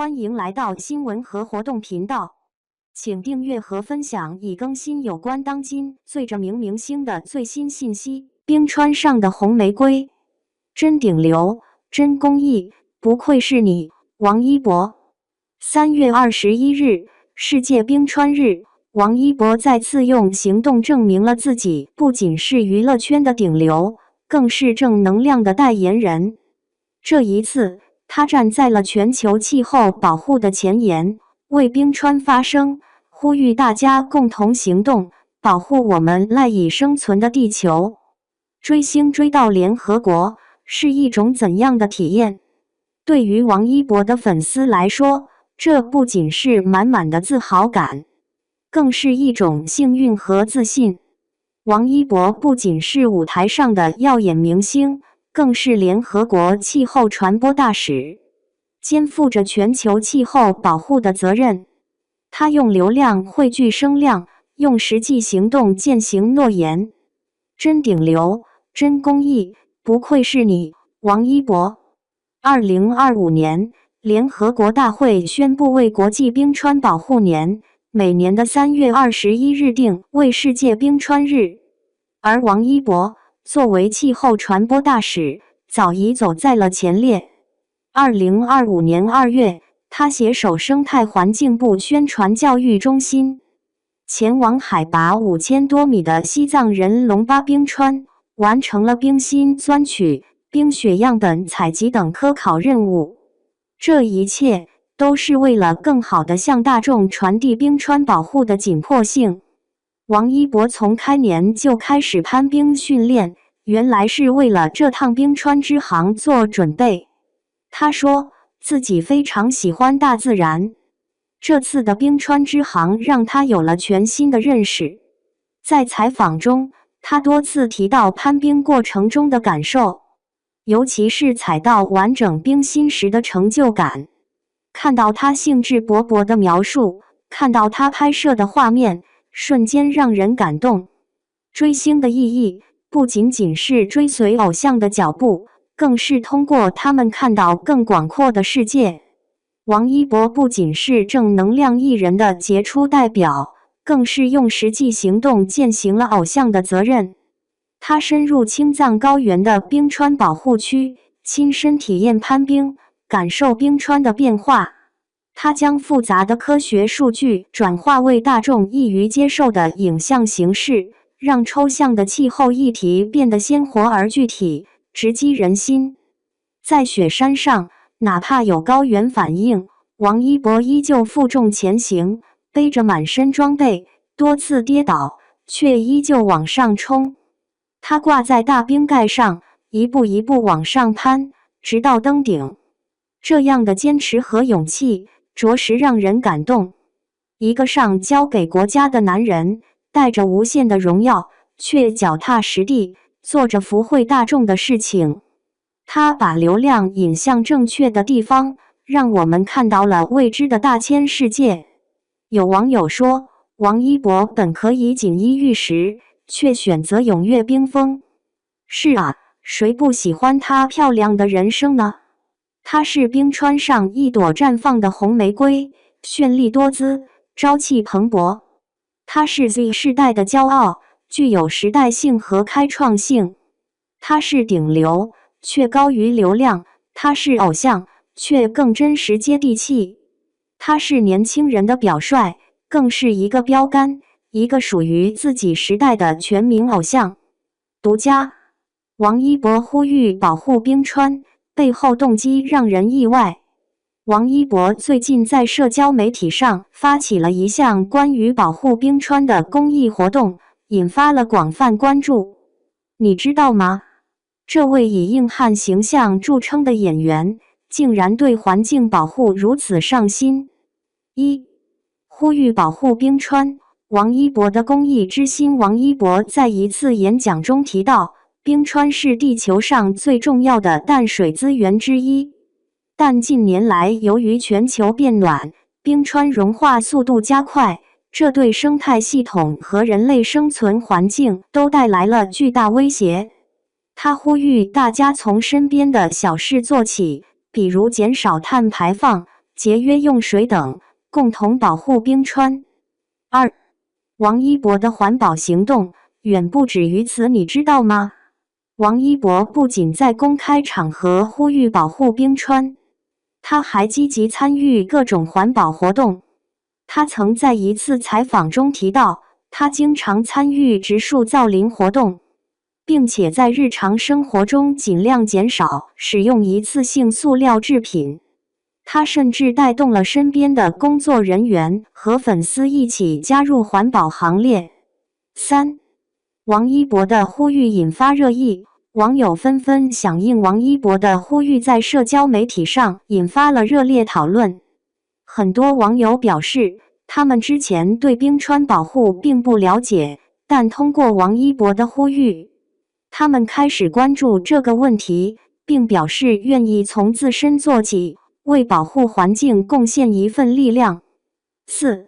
欢迎来到新闻和活动频道，请订阅和分享已更新有关当今最着名明星的最新信息。冰川上的红玫瑰，真顶流，真公益，不愧是你，王一博。3月21日，世界冰川日，王一博再次用行动证明了自己不仅是娱乐圈的顶流，更是正能量的代言人。这一次，他站在了全球气候保护的前沿，为冰川发声，呼吁大家共同行动，保护我们赖以生存的地球。追星追到联合国是一种怎样的体验？对于王一博的粉丝来说，这不仅是满满的自豪感，更是一种幸运和自信。王一博不仅是舞台上的耀眼明星，更是联合国气候传播大使，肩负着全球气候保护的责任。他用流量汇聚声量，用实际行动践行诺言。真顶流，真公益，不愧是你，王一博。2025年，联合国大会宣布为国际冰川保护年，每年的3月21日定为世界冰川日。而王一博作为气候传播大使，早已走在了前列。2025年2月，他携手生态环境部宣传教育中心，前往海拔5000多米的西藏人龙巴冰川，完成了冰芯钻取、冰雪样本采集等科考任务。这一切都是为了更好地向大众传递冰川保护的紧迫性。王一博从开年就开始攀冰训练，原来是为了这趟冰川之行做准备。他说自己非常喜欢大自然，这次的冰川之行让他有了全新的认识。在采访中，他多次提到攀冰过程中的感受，尤其是踩到完整冰芯时的成就感。看到他兴致勃勃的描述，看到他拍摄的画面，瞬间让人感动。追星的意义不仅仅是追随偶像的脚步，更是通过他们看到更广阔的世界。王一博不仅是正能量艺人的杰出代表，更是用实际行动践行了偶像的责任。他深入青藏高原的冰川保护区，亲身体验攀冰，感受冰川的变化。他将复杂的科学数据转化为大众易于接受的影像形式，让抽象的气候议题变得鲜活而具体，直击人心。在雪山上，哪怕有高原反应，王一博依旧负重前行，背着满身装备，多次跌倒，却依旧往上冲。他挂在大冰盖上，一步一步往上攀，直到登顶。这样的坚持和勇气，着实让人感动。一个上交给国家的男人，带着无限的荣耀，却脚踏实地，做着福惠大众的事情。他把流量引向正确的地方，让我们看到了未知的大千世界。有网友说，王一博本可以锦衣玉食，却选择踊跃冰封。是啊，谁不喜欢他漂亮的人生呢？她是冰川上一朵绽放的红玫瑰，绚丽多姿，朝气蓬勃。她是 Z 世代的骄傲，具有时代性和开创性。她是顶流，却高于流量；她是偶像，却更真实接地气。她是年轻人的表率，更是一个标杆，一个属于自己时代的全民偶像。独家，王一博呼吁保护冰川，背后动机让人意外。王一博最近在社交媒体上发起了一项关于保护冰川的公益活动，引发了广泛关注。你知道吗？这位以硬汉形象著称的演员，竟然对环境保护如此上心。呼吁保护冰川，王一博的公益之心。王一博在一次演讲中提到，冰川是地球上最重要的淡水资源之一，但近年来由于全球变暖，冰川融化速度加快，这对生态系统和人类生存环境都带来了巨大威胁。他呼吁大家从身边的小事做起，比如减少碳排放、节约用水等，共同保护冰川。2. 王一博的环保行动远不止于此，你知道吗？王一博不仅在公开场合呼吁保护冰川，他还积极参与各种环保活动。他曾在一次采访中提到，他经常参与植树造林活动，并且在日常生活中尽量减少使用一次性塑料制品。他甚至带动了身边的工作人员和粉丝一起加入环保行列。3. 王一博的呼吁引发热议，网友纷纷响应王一博的呼吁，在社交媒体上引发了热烈讨论。很多网友表示，他们之前对冰川保护并不了解，但通过王一博的呼吁，他们开始关注这个问题，并表示愿意从自身做起，为保护环境贡献一份力量。4.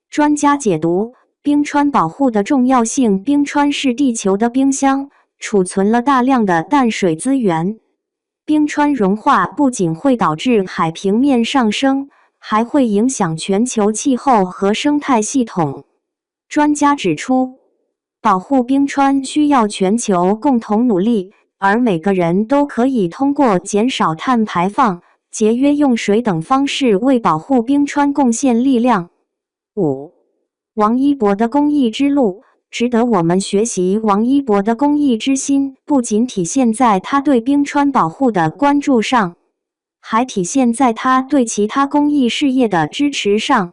专家解读冰川保护的重要性。冰川是地球的冰箱，储存了大量的淡水资源。冰川融化不仅会导致海平面上升，还会影响全球气候和生态系统。专家指出，保护冰川需要全球共同努力，而每个人都可以通过减少碳排放、节约用水等方式为保护冰川贡献力量。5. 王一博的公益之路值得我们学习。王一博的公益之心不仅体现在他对冰川保护的关注上，还体现在他对其他公益事业的支持上。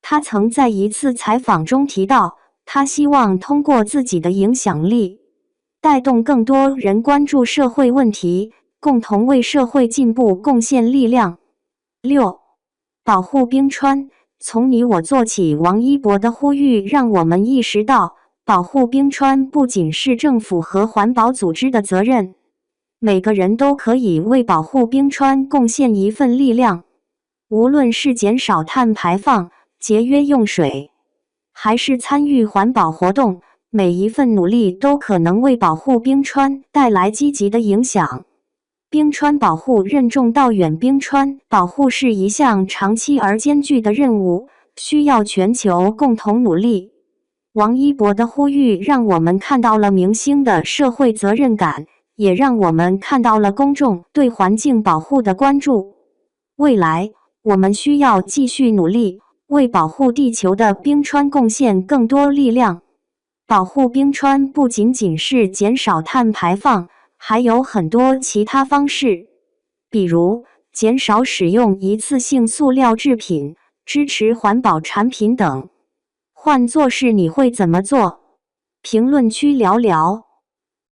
他曾在一次采访中提到，他希望通过自己的影响力，带动更多人关注社会问题，共同为社会进步贡献力量。6. 保护冰川，从你我做起。王一博的呼吁让我们意识到，保护冰川不仅是政府和环保组织的责任，每个人都可以为保护冰川贡献一份力量。无论是减少碳排放、节约用水，还是参与环保活动，每一份努力都可能为保护冰川带来积极的影响。冰川保护任重道远，冰川保护是一项长期而艰巨的任务，需要全球共同努力。王一博的呼吁让我们看到了明星的社会责任感，也让我们看到了公众对环境保护的关注。未来，我们需要继续努力，为保护地球的冰川贡献更多力量。保护冰川不仅仅是减少碳排放，还有很多其他方式，比如减少使用一次性塑料制品，支持环保产品等。换作是你会怎么做？评论区聊聊。